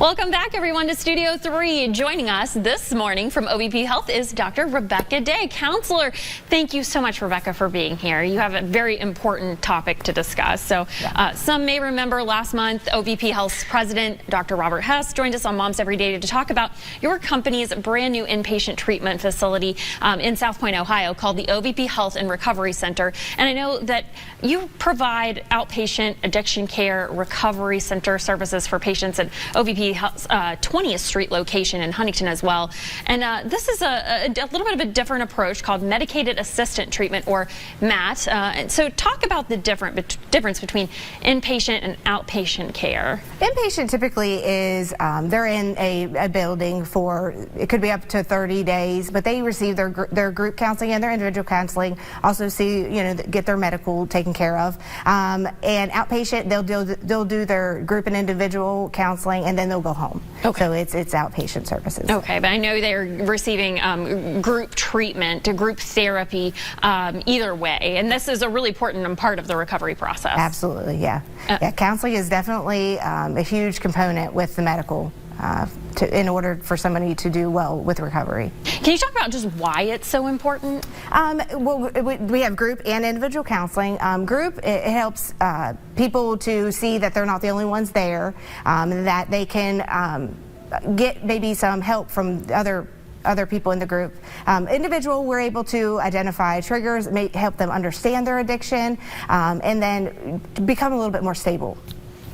Welcome back, everyone, to Studio 3. Joining us this morning from OVP Health is Dr. Rebecca Day, counselor. Thank you so much, Rebecca, for being here. You have a very important topic to discuss. So some may remember last month, OVP Health's president, Dr. Robert Hess, joined us on Moms Every Day to talk about your company's brand new inpatient treatment facility in South Point, Ohio, called the OVP Health and Recovery Center. And I know that you provide outpatient addiction care recovery center services for patients at OVP 20th Street location in Huntington as well. And this is a little bit of a different approach called medicated assistant treatment, or MAT. And so talk about the difference between inpatient and outpatient care. Inpatient typically is they're in a building for, it could be up to 30 days, but they receive their group counseling and their individual counseling, also get their medical taken care of. And outpatient, they'll do their group and individual counseling, and then they'll go home. Okay. So it's outpatient services. Okay, but I know they're receiving group treatment, group therapy, either way, and this is a really important part of the recovery process. Absolutely, yeah. Counseling is definitely a huge component with the medical in order for somebody to do well with recovery. Can you talk about just why it's so important? Well, we have group and individual counseling. Group, it helps people to see that they're not the only ones there, that they can get maybe some help from other people in the group. Individual, we're able to identify triggers, help them understand their addiction, and then become a little bit more stable.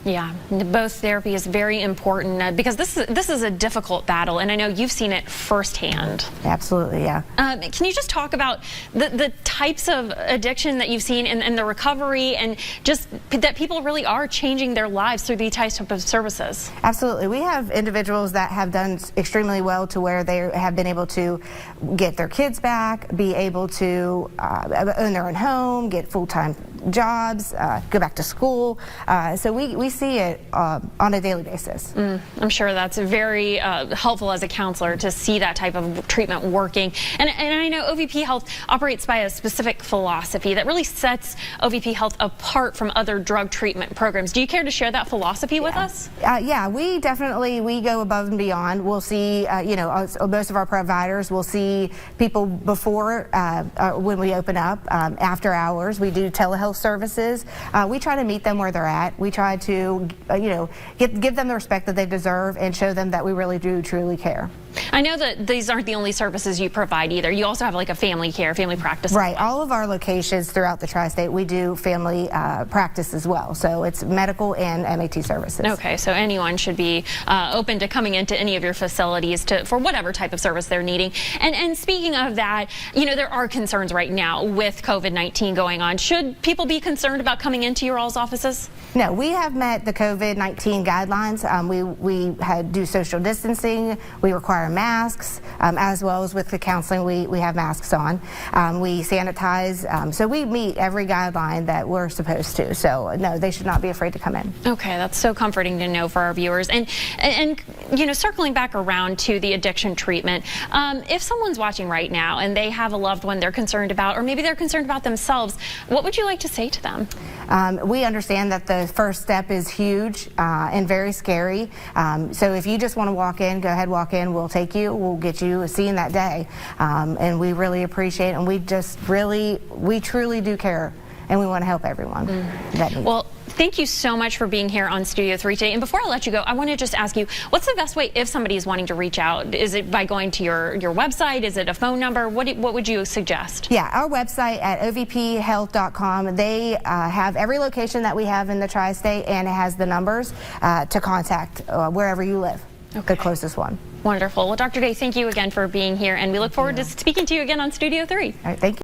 Yeah, both therapy is very important because this is a difficult battle, and I know you've seen it firsthand. Absolutely, yeah. Can you just talk about the types of addiction that you've seen and the recovery, and just that people really are changing their lives through these types of services? Absolutely. We have individuals that have done extremely well to where they have been able to get their kids back, be able to own their own home, get full-time jobs, go back to school. So we see it on a daily basis. I'm sure that's very helpful as a counselor to see that type of treatment working. And I know OVP Health operates by a specific philosophy that really sets OVP Health apart from other drug treatment programs. Do you care to share that philosophy with us? Yeah, we go above and beyond. We'll see, most of our providers will see people before when we open up, after hours. We do telehealth services. We try to meet them where they're at. We try to give them the respect that they deserve and show them that we really do truly care. I know that these aren't the only services you provide either. You also have like a family practice. Right. All of our locations throughout the tri-state, we do family practice as well. So it's medical and MAT services. Okay. So anyone should be open to coming into any of your facilities for whatever type of service they're needing. And speaking of that, there are concerns right now with COVID-19 going on. Should people be concerned about coming into your all's offices? No, we have met the COVID-19 guidelines. We do social distancing. We require masks, as well as with the counseling, we have masks on. We sanitize, so we meet every guideline that we're supposed to. So no, they should not be afraid to come in. Okay, that's so comforting to know for our viewers. And circling back around to the addiction treatment, if someone's watching right now and they have a loved one they're concerned about, or maybe they're concerned about themselves, what would you like to say to them? We understand that the first step is huge and very scary. So if you just want to walk in, go ahead, walk in. We'll take you. We'll get you a scene that day. And we really appreciate it. And we truly do care. And we want to help everyone that needs. Well, thank you so much for being here on Studio 3 today. And before I let you go, I want to just ask you, what's the best way if somebody is wanting to reach out? Is it by going to your website? Is it a phone number? What would you suggest? Yeah, our website at ovphealth.com, they have every location that we have in the tri-state, and it has the numbers to contact wherever you live, the closest one. Wonderful. Well, Dr. Day, thank you again for being here, and we look forward to speaking to you again on Studio 3. All right, thank you.